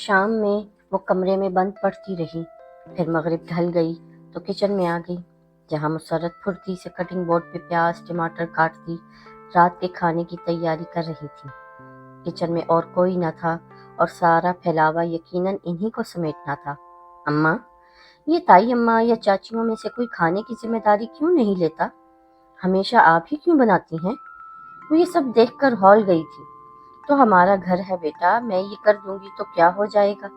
شام میں وہ کمرے میں بند پڑتی رہی، پھر مغرب ڈھل گئی تو کچن میں آ گئی، جہاں مسرت پھرتی سے کٹنگ بورڈ پہ پیاز ٹماٹر کاٹتی رات کے کھانے کی تیاری کر رہی تھی۔ کچن میں اور کوئی نہ تھا اور سارا پھیلاوا یقیناً انہی کو سمیٹنا تھا۔ اماں، یہ تائی اماں یا چاچیوں میں سے کوئی کھانے کی ذمہ داری کیوں نہیں لیتا؟ ہمیشہ آپ ہی کیوں بناتی ہیں؟ وہ یہ سب دیکھ کر ہول گئی تھی۔ تو ہمارا گھر ہے بیٹا، میں یہ کر دوں گی تو کیا ہو جائے گا؟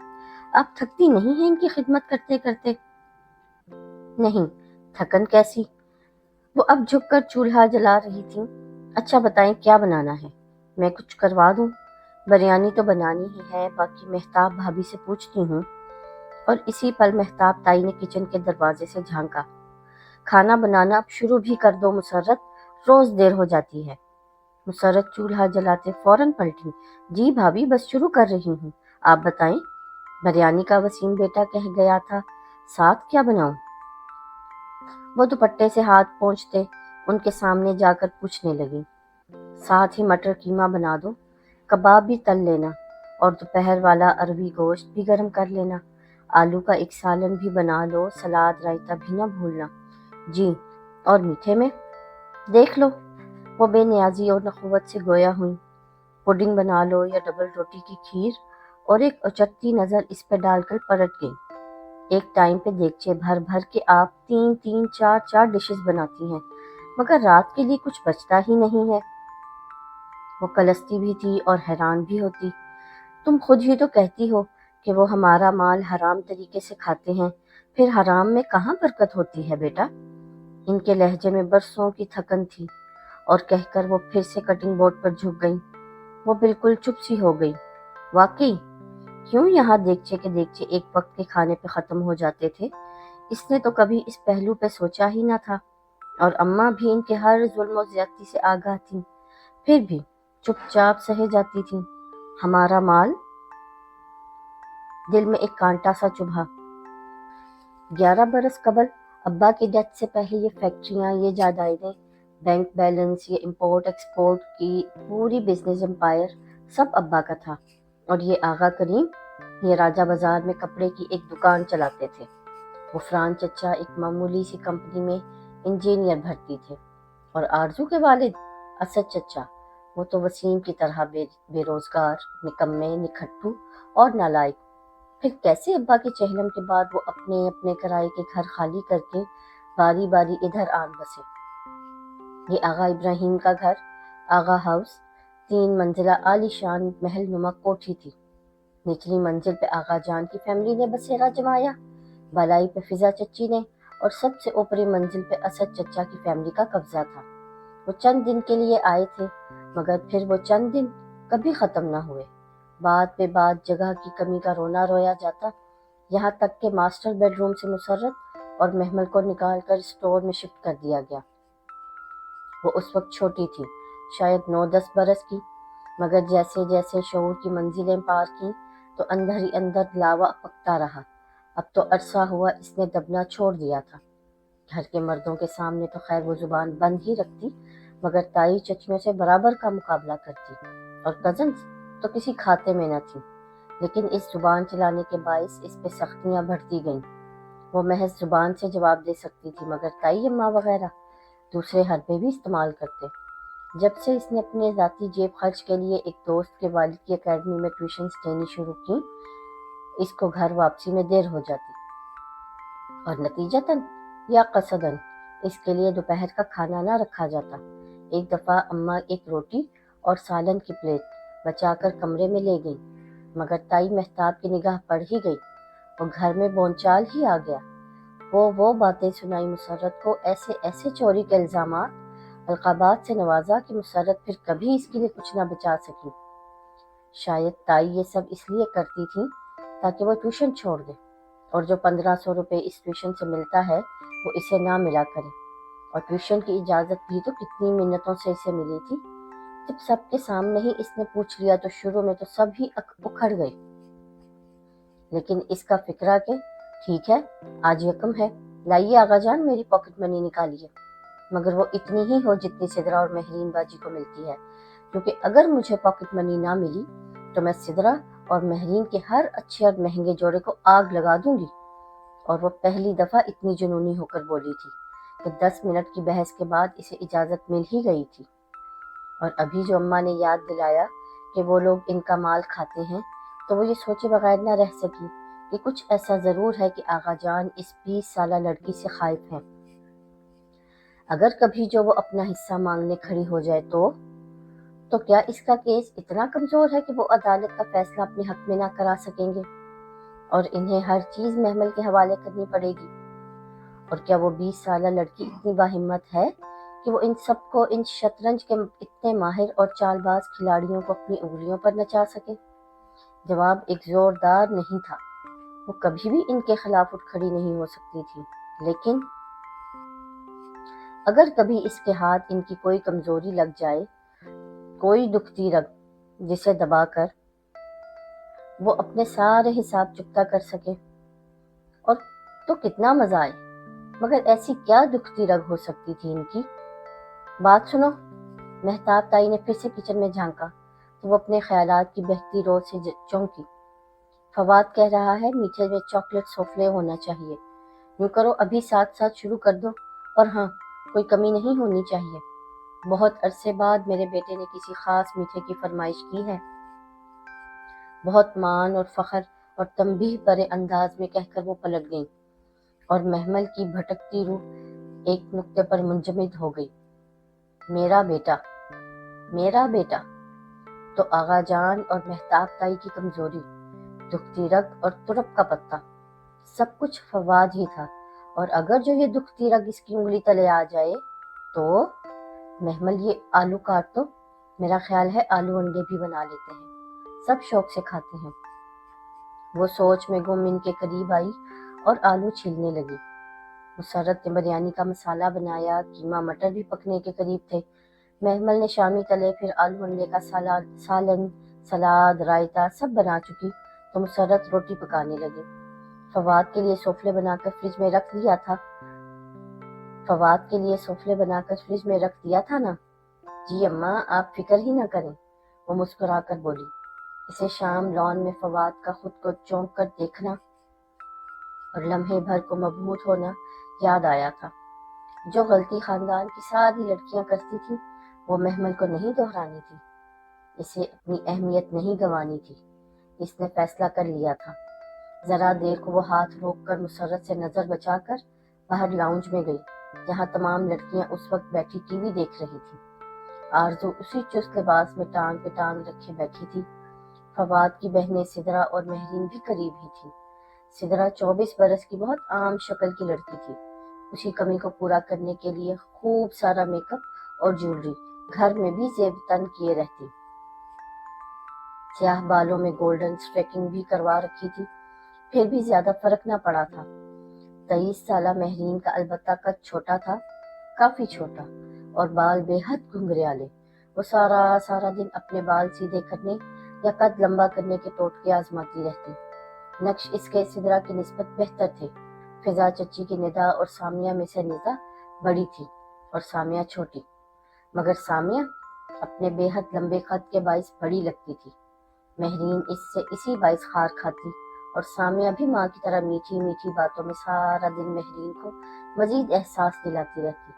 آپ تھکتی نہیں ہیں ان کی خدمت کرتے کرتے؟ نہیں، تھکن کیسی؟ وہ اب جھک کر چولہا جلا رہی تھی۔ اچھا بتائیں کیا بنانا ہے، میں کچھ کروا دوں؟ بریانی تو بنانی ہی ہے، باقی مہتاب بھابھی سے پوچھتی ہوں۔ اور اسی پل مہتاب تائی نے کچن کے دروازے سے جھانکا۔ کھانا بنانا اب شروع بھی کر دو مسرت، روز دیر ہو جاتی ہے۔ مسرت چولہا جلاتے فوراً پلٹی۔ جی بھابھی، بس شروع کر رہی ہوں، آپ بتائیں۔ بریانی کا وسیم بیٹا کہہ گیا تھا، ساتھ کیا بناؤں؟ وہ دوپٹے سے ہاتھ پونچھتے ان کے سامنے جا کر پوچھنے لگی۔ ساتھ ہی مٹر قیمہ بنا دو، کباب بھی تل لینا اور دوپہر والا عربی گوشت بھی گرم کر لینا۔ آلو کا ایک سالن بھی بنا لو، سلاد رائتا بھی نہ بھولنا۔ جی، اور میٹھے میں؟ دیکھ لو۔ وہ بے نیازی اور نخوت سے گویا ہوئی۔ پڈنگ بنا لو یا ڈبل روٹی کی کھیر؟ اور ایک اچٹتی نظر اس پہ ڈال کر پلٹ گئی۔ ایک ٹائم پہ دیگچے بھر بھر کے آپ 3 4 ڈشز بناتی ہیں، مگر رات کے لیے کچھ بچتا ہی نہیں ہے۔ وہ کلستی بھی تھی اور حیران بھی ہوتی۔ تم خود ہی تو کہتی ہو کہ وہ ہمارا مال حرام طریقے سے کھاتے ہیں، پھر حرام میں کہاں برکت ہوتی ہے بیٹا؟ ان کے لہجے میں برسوں کی تھکن تھی، اور کہہ کر وہ پھر سے کٹنگ بورڈ پر جھک گئی۔ وہ بالکل چپ سی ہو گئی۔ واقعی، کیوں یہاں دیگچے کے دیگچے ایک وقت کے کھانے پہ ختم ہو جاتے تھے؟ اس نے تو کبھی اس پہلو پہ سوچا ہی نہ تھا، اور اماں بھی ان کے ہر ظلم و زیادتی سے آگاہ تھیں، پھر بھی چپ چاپ سہے جاتی تھیں۔ ہمارا مال؟ دل میں ایک کانٹا سا چبھا۔ 11 برس قبل ابا کی ڈیتھ سے پہلے یہ فیکٹریاں، یہ جائیدادیں، بینک بیلنس، یہ امپورٹ ایکسپورٹ کی پوری بزنس امپائر سب ابا کا تھا۔ اور یہ آغا کریم، یہ راجہ بازار میں کپڑے کی ایک دکان چلاتے تھے۔ غفران چچا ایک معمولی سی کمپنی میں انجینئر بھرتی تھے، اور آرزو کے والد اسد چچا، وہ تو وسیم کی طرح بے روزگار، نکمے، نکھٹو اور نالائق۔ پھر کیسے ابا کے چہلم کے بعد وہ اپنے اپنے کرائے کے گھر خالی کر کے باری باری ادھر آن بسے؟ یہ آغا ابراہیم کا گھر، آغا ہاؤس، 3 منزلہ عالی شان محل نما کوٹھی تھی۔ نچلی منزل پہ آغا جان کی فیملی نے بسیرا جمایا، بالائی پہ فضا چچی نے، اور سب سے اوپری منزل پہ اسد چچا کی فیملی کا قبضہ تھا۔ وہ چند دن کے لیے آئے تھے، مگر پھر وہ چند دن کبھی ختم نہ ہوئے۔ بات پہ بات جگہ کی کمی کا رونا رویا جاتا، یہاں تک کہ ماسٹر بیڈ روم سے مسرت اور محمل کو نکال کر اسٹور میں شفٹ کر دیا گیا۔ وہ اس وقت چھوٹی تھی، شاید 9-10 برس کی، مگر جیسے جیسے شعور کی منزلیں پار کیں تو اندر ہی اندر لاوا پکتا رہا۔ اب تو عرصہ ہوا اس نے دبنا چھوڑ دیا تھا۔ گھر کے مردوں کے سامنے تو خیر وہ زبان بند ہی رکھتی، مگر تائی چچیوں سے برابر کا مقابلہ کرتی، اور کزنز تو کسی کھاتے میں نہ تھی۔ لیکن اس زبان چلانے کے باعث اس پہ سختیاں بڑھتی گئیں۔ وہ محض زبان سے جواب دے سکتی تھی، مگر تائی اماں وغیرہ دوسرے حربے بھی استعمال کرتے۔ جب سے اس نے اپنے ذاتی جیب خرچ کے لیے ایک دوست کے والد کی اکیڈمی میں ٹیوشنز دینی شروع کی، اس کو گھر واپسی میں دیر ہو جاتی، اور نتیجتاً یا قصداً اس کے لیے دوپہر کا کھانا نہ رکھا جاتا۔ ایک دفعہ اماں ایک روٹی اور سالن کی پلیٹ بچا کر کمرے میں لے گئی، مگر تائی مہتاب کی نگاہ پڑ ہی گئی، وہ گھر میں بونچال ہی آ گیا۔ وہ باتیں سنائی مسرت کو، ایسے ایسے چوری کے الزامات، القابات سے نوازا کہ مسرت پھر کبھی اس کے لیے کچھ نہ بچا سکی۔ شاید تائی یہ سب اس لیے کرتی تھی تاکہ وہ ٹیوشن چھوڑ دے، اور جو 1500 روپے اس ٹیوشن سے ملتا ہے وہ اسے نہ ملا کرے۔ اور ٹیوشن کی اجازت بھی تو کتنی منتوں سے اسے ملی تھی۔ جب سب کے سامنے ہی اس نے پوچھ لیا تو شروع میں تو سب ہی اکھڑ گئے، لیکن اس کا فکرہ کہ ٹھیک ہے، آج یکم ہے، لائیے آغا جان میری پاکٹ منی نکالیے، مگر وہ اتنی ہی ہو جتنی سدرا اور مہرین باجی کو ملتی ہے، کیونکہ اگر مجھے پاکٹ منی نہ ملی تو میں سدرا اور مہرین کے ہر اچھے اور مہنگے جوڑے کو آگ لگا دوں گی۔ اور وہ پہلی دفعہ اتنی جنونی ہو کر بولی تھی کہ 10 منٹ کی بحث کے بعد اسے اجازت مل ہی گئی تھی۔ اور ابھی جو اماں نے یاد دلایا کہ وہ لوگ ان کا مال کھاتے ہیں تو وہ یہ سوچے بغیر نہ رہ سکی کہ کچھ ایسا ضرور ہے کہ آغا جان اس 20 سالہ لڑکی سے خائف ہیں۔ اگر کبھی جو وہ اپنا حصہ مانگنے کھڑی ہو جائے تو کیا اس کا کیس اتنا کمزور ہے کہ وہ عدالت کا فیصلہ اپنے حق میں نہ کرا سکیں گے اور انہیں ہر چیز محمل کے حوالے کرنی پڑے گی؟ اور کیا وہ 20 سالہ لڑکی اتنی باہمت ہے کہ وہ ان سب کو، ان شطرنج کے اتنے ماہر اور چال باز کھلاڑیوں کو اپنی انگلیوں پر نچا سکے؟ جواب ایک زوردار نہیں تھا۔ وہ کبھی بھی ان کے خلاف اٹھ کھڑی نہیں ہو سکتی تھی، لیکن اگر کبھی اس کے ہاتھ ان کی کوئی کمزوری لگ جائے، کوئی دکھتی رگ جسے دبا کر وہ اپنے سارے حساب چکتا کر سکے، اور تو کتنا مزہ آئے۔ مگر ایسی کیا دکھتی رگ ہو سکتی تھی ان کی؟ بات سنو۔ مہتاب تائی نے پھر سے کچن میں جھانکا تو وہ اپنے خیالات کی بہتی رو سے چونکی۔ فواد کہہ رہا ہے میٹھے میں چاکلیٹ سوفلے ہونا چاہیے۔ یوں کرو ابھی ساتھ ساتھ شروع کر دو، اور ہاں، کوئی کمی نہیں ہونی چاہیے۔ بہت عرصے بعد میرے بیٹے نے کسی خاص میٹھے کی فرمائش کی ہے۔ بہت مان اور فخر اور تنبیہ بھرے انداز میں کہہ کر وہ پلٹ گئیں اور محمل کی بھٹکتی روح ایک نقطے پر منجمد ہو گئی۔ میرا بیٹا، میرا بیٹا۔ تو آغا جان اور مہتاب تائی کی کمزوری، دکھتی رگ اور ترپ کا پتہ، سب کچھ فواد ہی تھا۔ اور اگر جو یہ دکھتی رگ اس کی انگلی تلے آ جائے تو محمل یہ آلو کاٹ تو میرا خیال ہے آلو انڈے بھی بنا لیتے ہیں، سب شوق سے کھاتے ہیں۔ وہ سوچ میں گم ان کے قریب آئی اور آلو چھیلنے لگی۔ مسرت نے بریانی کا مسالہ بنایا، قیمہ مٹر بھی پکنے کے قریب تھے۔ محمل نے شامی تلے، پھر آلو انڈے کا سالن، سلاد، رائتہ سب بنا چکی تو مسرت روٹی پکانے لگی۔ فواد کے لیے سوفلے بنا کر فریج میں رکھ دیا تھا نا؟ جی اماں، آپ فکر ہی نہ کریں، وہ مسکرا کر بولی۔ اسے شام لان میں فواد کا خود کو چونک کر دیکھنا اور لمحے بھر کو مبہوت ہونا یاد آیا تھا۔ جو غلطی خاندان کی ساری لڑکیاں کرتی تھیں وہ محمل کو نہیں دہرانی تھی۔ اسے اپنی اہمیت نہیں گنوانی تھی۔ اس نے فیصلہ کر لیا تھا۔ ذرا دیر کو وہ ہاتھ روک کر مسرت سے نظر بچا کر باہر لاؤنج میں گئی، جہاں تمام لڑکیاں اس وقت بیٹھی ٹی وی دیکھ رہی تھیں۔ آرزو اسی چست لباس میں ٹانگ پہ ٹانگ رکھے بیٹھی تھی۔ فواد کی بہنیں سدرا اور مہرین بھی قریب ہی تھی۔ سدرا 24 برس کی بہت عام شکل کی لڑکی تھی۔ اسی کمی کو پورا کرنے کے لیے خوب سارا میک اپ اور جیولری گھر میں بھی زیب تن کیے رہتی۔ سیاہ بالوں میں گولڈن اسٹریکنگ بھی کروا رکھی تھی، پھر بھی زیادہ فرق نہ پڑا تھا۔ 23 سالہ مہرین کا البتہ قد چھوٹا تھا، کافی چھوٹا، اور بال بے حد گھنگریالے۔ وہ سارا دن اپنے بال سیدھے کرنے یا قد لمبا کرنے کے ٹوٹکے آزماتی رہتی۔ نقش اس کے سدرا کی نسبت بہتر تھے۔ فضا چچی کی ندا اور سامیہ میں سے ندا بڑی تھی اور سامیہ چھوٹی، مگر سامیہ اپنے بے حد لمبے قد کے باعث بڑی لگتی تھی۔ مہرین اسی باعث خار کھاتی اور سامیہ بھی ماں کی طرح میٹھی میٹھی باتوں میں سارا دن مہرین کو مزید احساس دلاتی رہتی۔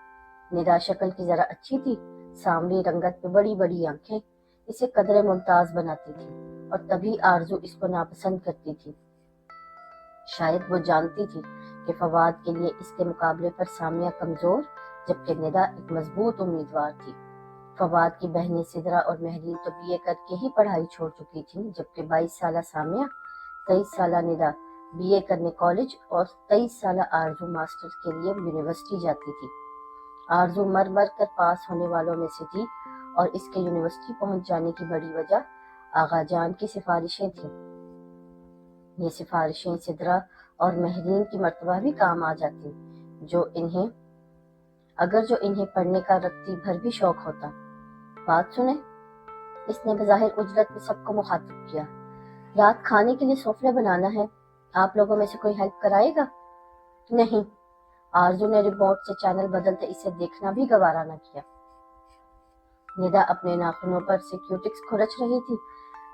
ندا شکل کی ذرا اچھی تھی، سانولی رنگت میں بڑی بڑی آنکھیں اسے قدرے ممتاز بناتی تھی، اور تبھی آرزو اس کو ناپسند کرتی تھی۔ شاید وہ جانتی تھی کہ فواد کے لیے اس کے مقابلے پر سامیہ کمزور، جبکہ ندا ایک مضبوط امیدوار تھی۔ فواد کی بہنیں سدرا اور مہرین تو BA کر کے ہی پڑھائی چھوڑ چکی تھیں، جبکہ 22 سالہ سامیہ، 23 سالہ ندا BA کرنے کالج اور 23 سالہ آرزو ماسٹرز کے لیے یونیورسٹی جاتی تھی۔ آرزو مر مر کر پاس ہونے والوں میں سے تھی، اور اس کے یونیورسٹی پہنچ جانے کی بڑی وجہ آغا جان کی سفارشیں تھیں۔ یہ سفارشیں سدرا اور مہرین کی مرتبہ بھی کام آ جاتی، جو انہیں پڑھنے کا رتی بھر بھی شوق ہوتا۔ بات سنیں، اس نے بظاہر اجرت میں سب کو مخاطب کیا۔ رات کھانے کے لیے سوفلے بنانا ہے، آپ لوگوں میں سے کوئی ہیلپ کرائے گا؟ نہیں، آرزو نے ریموٹ سے چینل بدلتے اسے دیکھنا بھی گوارا نہ کیا۔ ندا اپنے ناخنوں پر سے کیوٹکس کھرچ رہی تھی،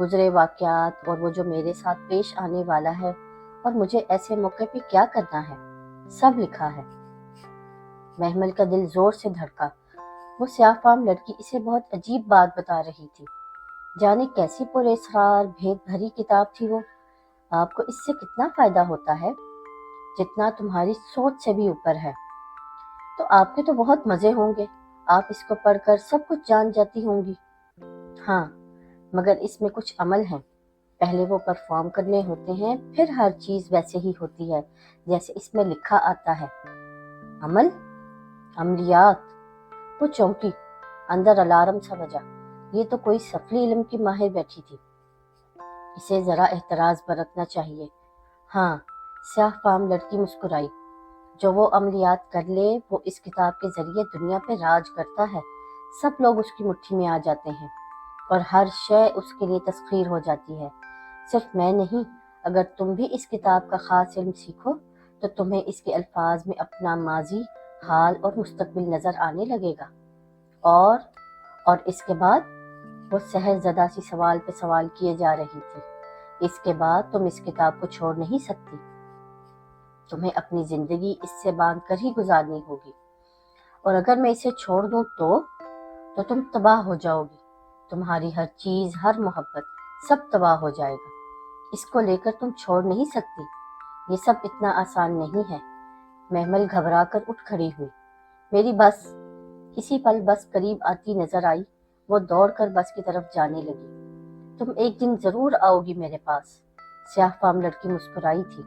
گزرے واقعات اور وہ جو میرے ساتھ پیش آنے والا ہے اور مجھے ایسے موقع پہ کیا کرنا ہے، سب لکھا ہے۔ محمل کا دل زور سے دھڑکا۔ وہ سیاہ فام لڑکی اسے بہت عجیب بات بتا رہی تھی۔ جانے کیسی پر اسرار بھید بھری کتاب تھی وہ۔ آپ کو اس سے کتنا فائدہ ہوتا ہے؟ جتنا تمہاری سوچ سے بھی اوپر ہے۔ تو آپ کے تو بہت مزے ہوں گے، آپ اس کو پڑھ کر سب کچھ جان جاتی ہوں گی۔ ہاں، مگر اس میں کچھ عمل ہیں، پہلے وہ پرفارم کرنے ہوتے ہیں، پھر ہر چیز ویسے ہی ہوتی ہے جیسے اس میں لکھا آتا ہے۔ عمل؟ عملیات؟ وہ چونکی، اندر الارم سا بجا۔ یہ تو کوئی سفلی علم کی ماہر بیٹھی تھی، اسے ذرا احتراز برتنا چاہیے۔ ہاں، سیاہ فام لڑکی مسکرائی۔ جو وہ عملیات کر لے وہ اس کتاب کے ذریعے دنیا پہ راج کرتا ہے۔ سب لوگ اس کی مٹھی میں آ جاتے ہیں اور ہر شے اس کے لیے تسخیر ہو جاتی ہے۔ صرف میں نہیں، اگر تم بھی اس کتاب کا خاص علم سیکھو تو تمہیں اس کے الفاظ میں اپنا ماضی، حال اور مستقبل نظر آنے لگے گا۔ اور اس کے بعد؟ وہ سحر زدہ سی سوال پہ سوال کیے جا رہی تھی۔ اس کے بعد تم اس کتاب کو چھوڑ نہیں سکتی، تمہیں اپنی زندگی اس سے باندھ کر ہی گزارنی ہوگی، اور اگر میں اسے چھوڑ دوں تو تم تباہ ہو جاؤ گی، تمہاری ہر چیز، ہر محبت، سب تباہ ہو جائے گا۔ اس کو لے کر تم چھوڑ نہیں سکتی، یہ سب اتنا آسان نہیں ہے۔ محمل گھبرا کر اٹھ کھڑی ہوئی۔ میری بس۔ اسی پل بس قریب آتی نظر آئی۔ وہ دوڑ کر بس کی طرف جانے لگی۔ تم ایک دن ضرور آؤ گی میرے پاس، سیاہ فام لڑکی مسکرائی تھی۔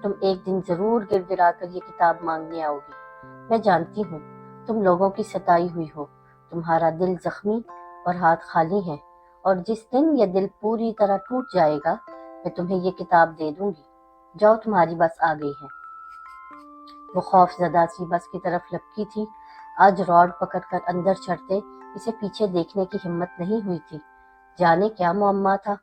تم ایک دن ضرور گڑ گڑا کر یہ کتاب مانگنے آؤ گی۔ میں جانتی ہوں تم لوگوں کی ستائی ہوئی ہو، تمہارا دل زخمی اور ہاتھ خالی ہیں، اور جس دن یہ دل پوری طرح ٹوٹ جائے گا میں تمہیں یہ کتاب دے دوں گی۔ جاؤ، تمہاری بس آ گئی ہے۔ وہ خوف زدہ سی بس کی طرف لپکی تھی۔ آج راڈ پکڑ کر اندر چڑھتے اسے پیچھے دیکھنے کی ہمت نہیں ہوئی تھی۔ جانے کیا معمہ تھا،